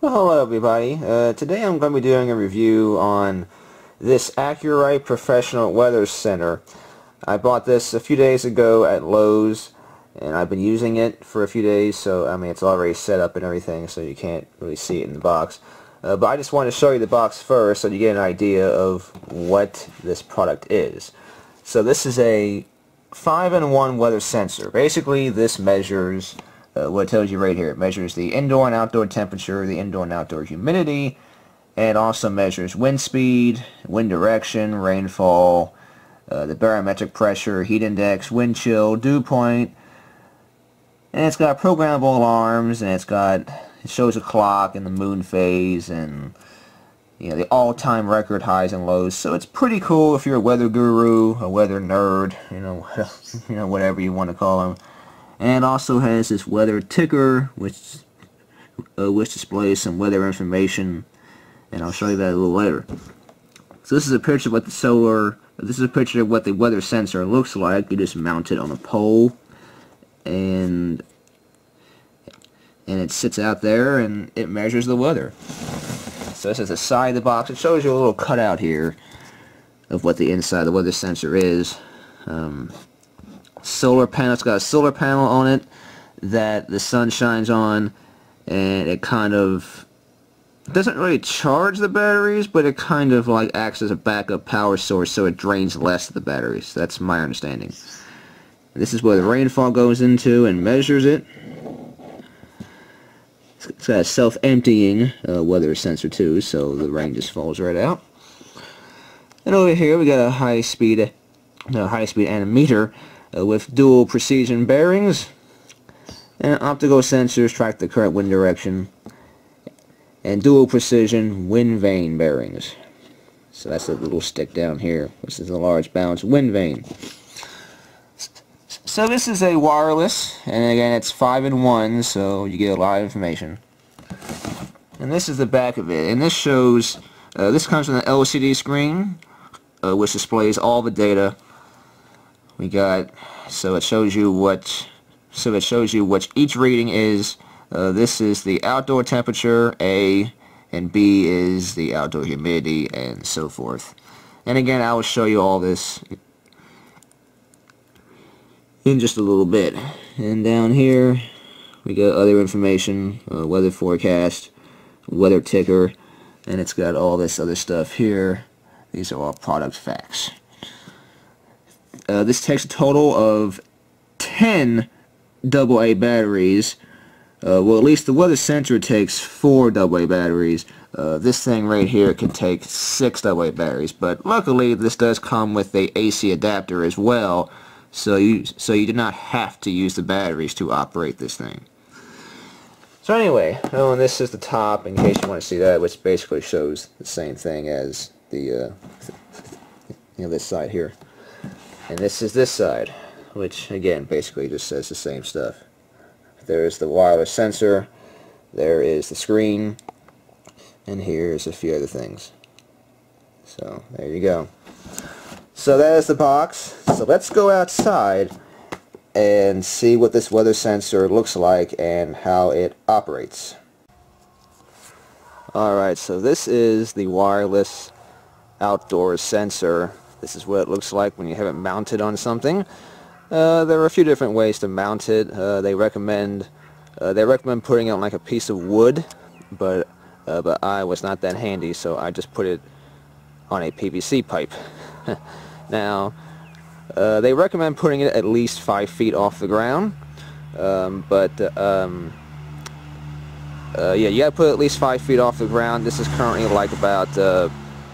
Well, hello everybody. Today I'm going to be doing a review on this Acu-Rite Professional Weather Center. I bought this a few days ago at Lowe's, and I've been using it for a few days, so I mean it's already set up and everything, so you can't really see it in the box. But I just wanted to show you the box first so you get an idea of what this product is. So this is a 5-in-1 weather sensor. Basically this measures what it tells you right here. It measures the indoor and outdoor temperature, the indoor and outdoor humidity, and also measures wind speed, wind direction, rainfall, the barometric pressure, heat index, wind chill, dew point, and it's got programmable alarms, and it shows a clock and the moon phase, and the all-time record highs and lows. So it's pretty cool if you're a weather guru, a weather nerd, whatever you want to call them. And it also has this weather ticker, which displays some weather information, and I'll show you that a little later. So this is a picture of what the weather sensor looks like. You just mount it on a pole, and it sits out there and it measures the weather. So this is the side of the box. It shows you a little cutout here of what the inside of the weather sensor is. Solar panel. It's got a solar panel on it that the sun shines on, and it kind of doesn't really charge the batteries, but it kind of like acts as a backup power source, so it drains less of the batteries. That's my understanding. This is where the rainfall goes into and measures it. It's got a self-emptying weather sensor too, so the rain just falls right out. And over here we got a high-speed anemometer with dual precision bearings, and optical sensors track the current wind direction, and dual precision wind vane bearings. So that's a little stick down here. This is a large balanced wind vane. So this is a wireless, and again it's 5-in-1, so you get a lot of information. And this is the back of it, and this shows this comes from an LCD screen which displays all the data. So it shows you what each reading is. This is the outdoor temperature, A, and B is the outdoor humidity, and so forth. And again, I will show you all this in just a little bit. And down here we got other information, weather forecast, weather ticker, and it's got all this other stuff here. These are all product facts. This takes a total of 10 AA batteries. Well, at least the weather sensor takes 4 AA batteries. This thing right here can take 6 AA batteries, but luckily this does come with the AC adapter as well, so you do not have to use the batteries to operate this thing. So anyway, and this is the top, in case you want to see that, which basically shows the same thing as the this side here. And this is this side, which again basically just says the same stuff. There's the wireless sensor, there is the screen, and here's a few other things. So there you go. So that is the box. So let's go outside and see what this weather sensor looks like and how it operates. Alright, so this is the wireless outdoor sensor. This is what it looks like when you have it mounted on something. There are a few different ways to mount it. They recommend putting it on like a piece of wood, but I was not that handy, so I just put it on a PVC pipe. Now, they recommend putting it at least 5 feet off the ground, yeah, you gotta put it at least 5 feet off the ground. This is currently like about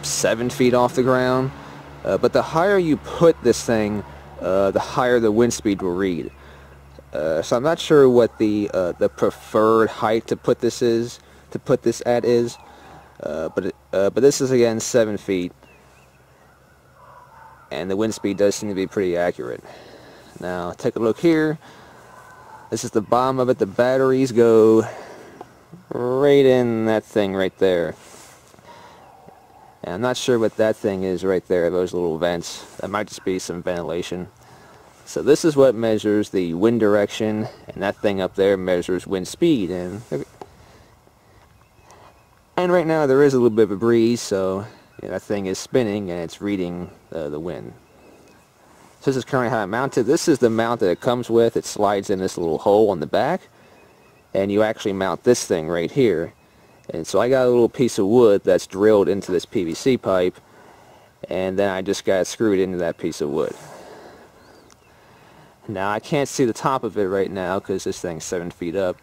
7 feet off the ground. But the higher you put this thing, the higher the wind speed will read. So I'm not sure what the preferred height to put this at is, but this is again 7 feet, and the wind speed does seem to be pretty accurate. Now take a look here. This is the bottom of it. The batteries go right in that thing right there. And I'm not sure what that thing is right there, those little vents. That might just be some ventilation. So this is what measures the wind direction, and that thing up there measures wind speed. And And right now there is a little bit of a breeze, so that thing is spinning and it's reading the wind. So this is currently how I mounted. This is the mount that it comes with. It slides in this little hole on the back, and you actually mount this thing right here. And so I got a little piece of wood that's drilled into this PVC pipe, and then I just got it screwed into that piece of wood. Now I can't see the top of it right now because this thing's 7 feet up.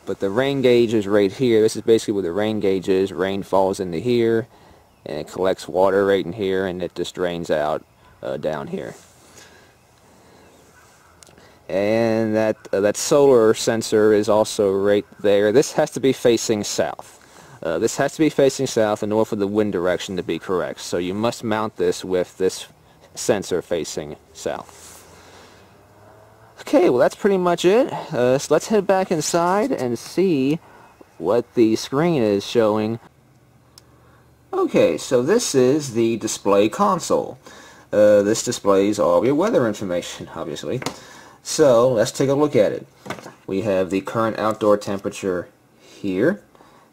But the rain gauge is right here. This is basically where the rain gauge is. Rain falls into here, and it collects water right in here, and it just drains out down here. And that solar sensor is also right there. This has to be facing south. This has to be facing south in order for the wind direction to be correct. So you must mount this with this sensor facing south. Okay, well that's pretty much it. So let's head back inside and see what the screen is showing. Okay, so this is the display console. This displays all your weather information, obviously. So let's take a look at it. We have the current outdoor temperature here,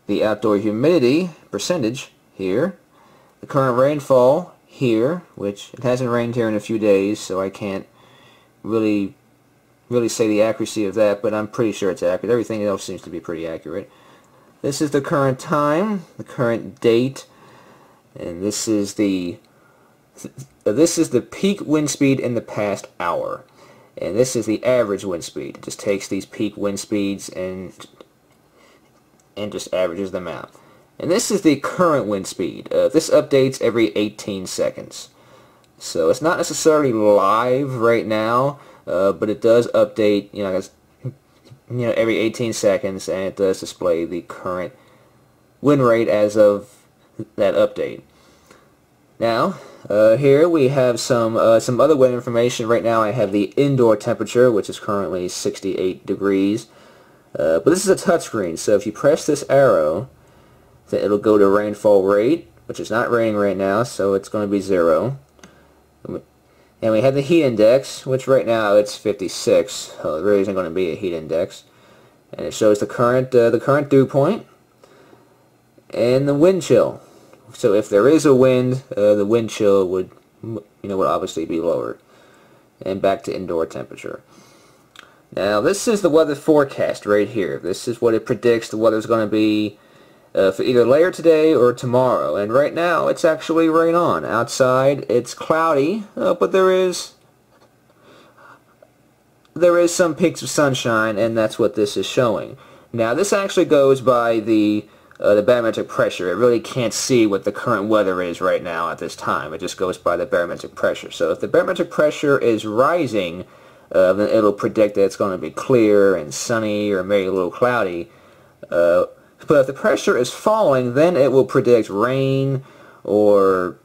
the outdoor humidity percentage here, the current rainfall here, which it hasn't rained here in a few days, so I can't really say the accuracy of that, but I'm pretty sure it's accurate. Everything else seems to be pretty accurate. This is the current time, the current date, and this is the peak wind speed in the past hour. And this is the average wind speed. It just takes these peak wind speeds and just averages them out. And this is the current wind speed. This updates every 18 seconds. So it's not necessarily live right now, but it does update, every 18 seconds, and it does display the current wind rate as of that update. Now, here we have some other weather information. Right now I have the indoor temperature, which is currently 68 degrees. But this is a touchscreen, so if you press this arrow, then it'll go to rainfall rate, which is not raining right now, so it's going to be 0. And we have the heat index, which right now it's 56, so there isn't going to be a heat index. And it shows the current dew point and the wind chill. So if there is a wind, the wind chill would obviously be lower. And back to indoor temperature. Now this is the weather forecast right here. This is what it predicts the weather's going to be for either later today or tomorrow. And right now it's actually rain on. Outside it's cloudy, but there is some peaks of sunshine, and that's what this is showing. Now this actually goes by the barometric pressure. It really can't see what the current weather is right now at this time. It just goes by the barometric pressure. So if the barometric pressure is rising, then it'll predict that it's going to be clear and sunny or maybe a little cloudy. But if the pressure is falling, then it will predict rain or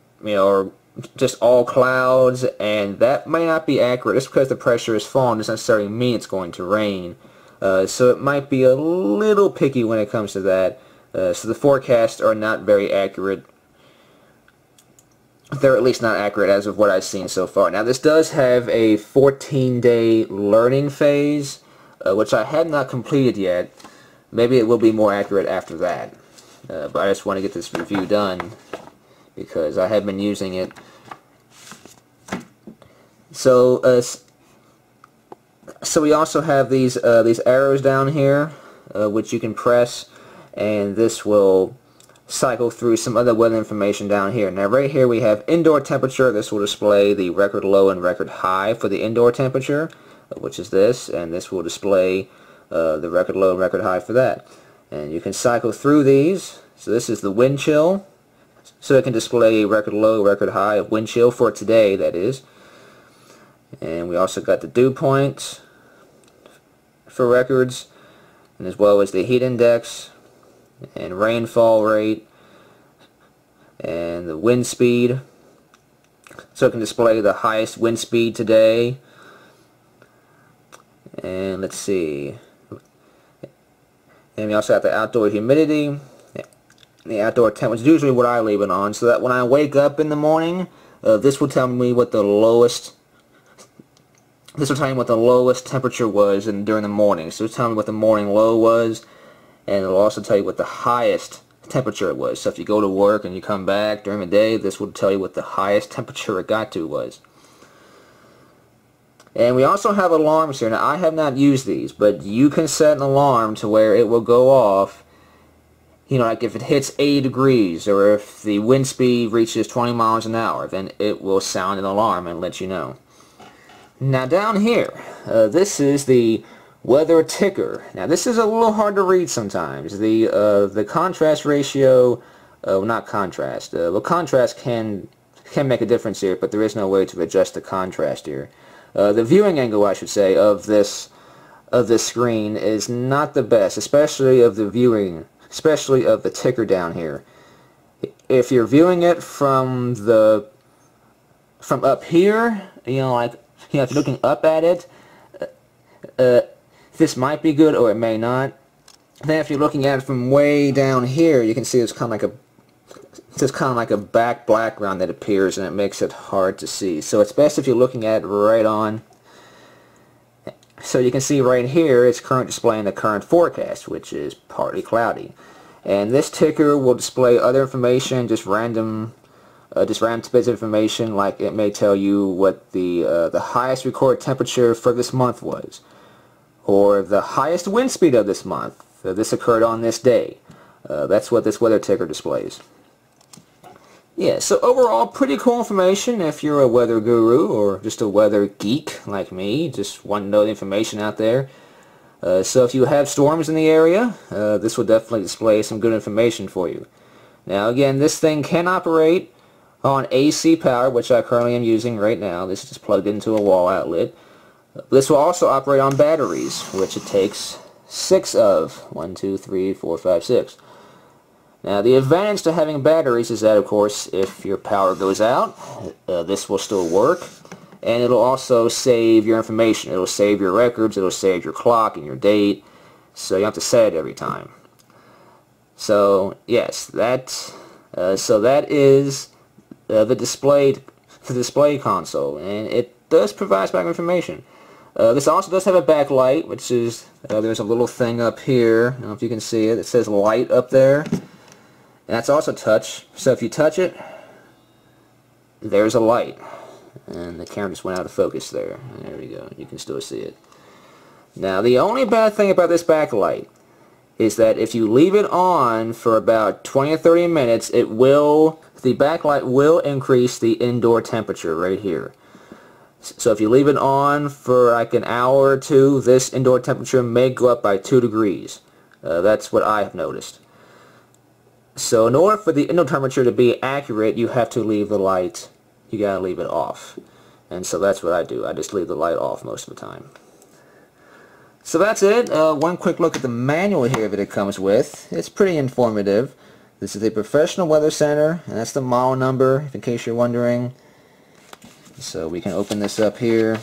just all clouds, and that may not be accurate. Just because the pressure is falling doesn't necessarily mean it's going to rain. So it might be a little picky when it comes to that. So the forecasts are not very accurate. They're at least not accurate as of what I've seen so far. Now this does have a 14-day learning phase, which I have not completed yet. Maybe it will be more accurate after that. But I just want to get this review done because I have been using it. So we also have these arrows down here, which you can press, and this will cycle through some other weather information down here. Now right here we have indoor temperature. This will display the record low and record high for the indoor temperature, which is this, and this will display the record low and record high for that. And you can cycle through these. So this is the wind chill, so it can display record low, record high of wind chill for today, that is. And we also got the dew point for records, and as well as the heat index and rainfall rate and the wind speed, so it can display the highest wind speed today. And let's see, and we also have the outdoor humidity, the outdoor temperature, usually what I leave it on, so that when I wake up in the morning, this will tell me what the lowest temperature was during the morning. So it'll tell me what the morning low was, and it'll also tell you what the highest temperature it was. So if you go to work and you come back during the day, this will tell you what the highest temperature it got to was. And we also have alarms here. Now I have not used these, but you can set an alarm to where it will go off, you know, like if it hits 80 degrees or if the wind speed reaches 20 miles an hour, then it will sound an alarm and let you know. Now down here, this is the weather ticker. Now this is a little hard to read sometimes. The contrast ratio, not contrast. Well, contrast can make a difference here, but there is no way to adjust the contrast here. The viewing angle, I should say, of this screen is not the best, especially of the ticker down here. If you're viewing it from up here, you know, like, you know, if you're looking up at it, this might be good or it may not. Then if you're looking at it from way down here, you can see it's kind of like a black background that appears, and it makes it hard to see. So it's best if you're looking at it right on. So you can see right here, it's currently displaying the current forecast, which is partly cloudy. And this ticker will display other information, just random bits of information, like it may tell you what the highest recorded temperature for this month was, or the highest wind speed of this month. This occurred on this day. That's what this weather ticker displays. Yeah, so overall, pretty cool information if you're a weather guru or just a weather geek like me, just want to know the information out there. So if you have storms in the area, this will definitely display some good information for you. Now again, this thing can operate on AC power, which I currently am using right now. This is just plugged into a wall outlet. This will also operate on batteries, which it takes 6 of. 1, 2, 3, 4, 5, 6. Now the advantage to having batteries is that, of course, if your power goes out, this will still work, and it'll also save your information. It'll save your records, it'll save your clock and your date, so you don't have to set it every time. So yes, that is the display console, and it does provide background information. This also does have a backlight, which is there's a little thing up here. I don't know if you can see it. It says light up there. And that's also touch. So if you touch it, there's a light. And the camera just went out of focus there. There we go. You can still see it. Now the only bad thing about this backlight is that if you leave it on for about 20 or 30 minutes, the backlight will increase the indoor temperature right here. So if you leave it on for like an hour or two, this indoor temperature may go up by 2 degrees. That's what I have noticed. So in order for the indoor temperature to be accurate, you have to leave the light, you gotta leave it off. And so that's what I do. I just leave the light off most of the time. So that's it. One quick look at the manual here that it comes with. It's pretty informative. This is a Professional Weather Center, and that's the model number, in case you're wondering. So we can open this up here.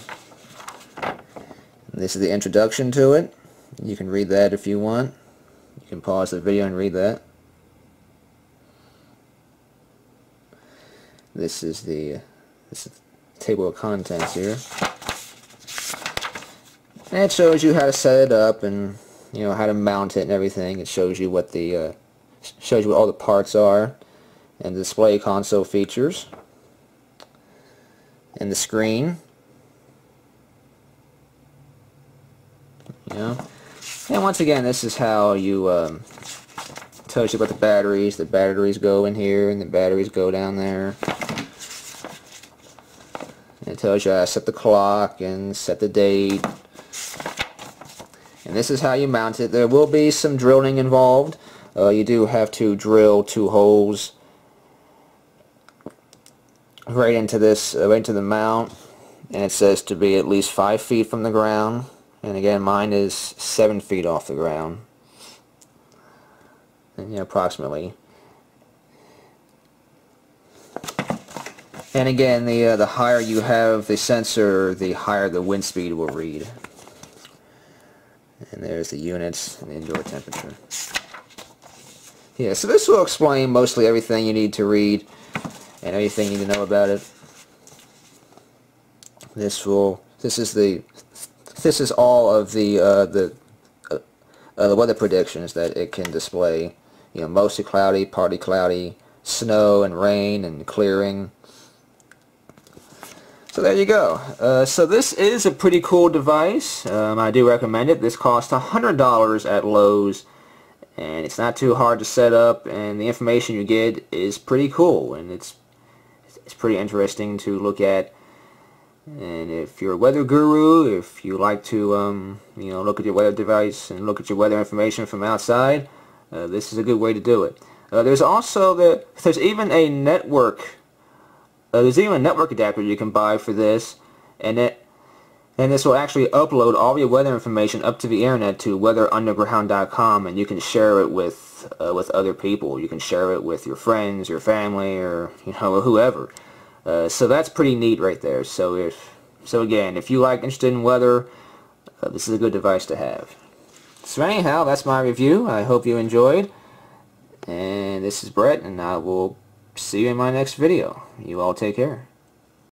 This is the introduction to it. You can read that if you want. You can pause the video and read that. This is the table of contents here. And it shows you how to set it up and, you know, how to mount it and everything. It shows you what all the parts are, and the display console features, and the screen. You know, and once again, this is how you tells you about the batteries. The batteries go in here, and the batteries go down there. It tells you how to set the clock and set the date. And this is how you mount it. There will be some drilling involved. You do have to drill 2 holes right into this, right into the mount. And it says to be at least 5 feet from the ground. And again, mine is 7 feet off the ground. And, yeah, approximately. And again, the higher you have the sensor, the higher the wind speed will read. And there's the units and the indoor temperature. Yeah, so this will explain mostly everything you need to read and everything you need to know about it. This is all of the weather predictions that it can display you know, mostly cloudy, partly cloudy, snow and rain and clearing. So there you go. So this is a pretty cool device. I do recommend it. This costs $100 at Lowe's, and it's not too hard to set up, and the information you get is pretty cool, and it's pretty interesting to look at. And if you're a weather guru, if you like to you know, look at your weather device and look at your weather information from outside, this is a good way to do it. There's even a network. There's even a network adapter you can buy for this, and this will actually upload all your weather information up to the internet to weatherunderground.com, and you can share it with other people. You can share it with your friends, your family, or, you know, whoever. So that's pretty neat right there. So again, if you like interested in weather, this is a good device to have. So anyhow, that's my review. I hope you enjoyed. And this is Brett, and I will see you in my next video. You all take care.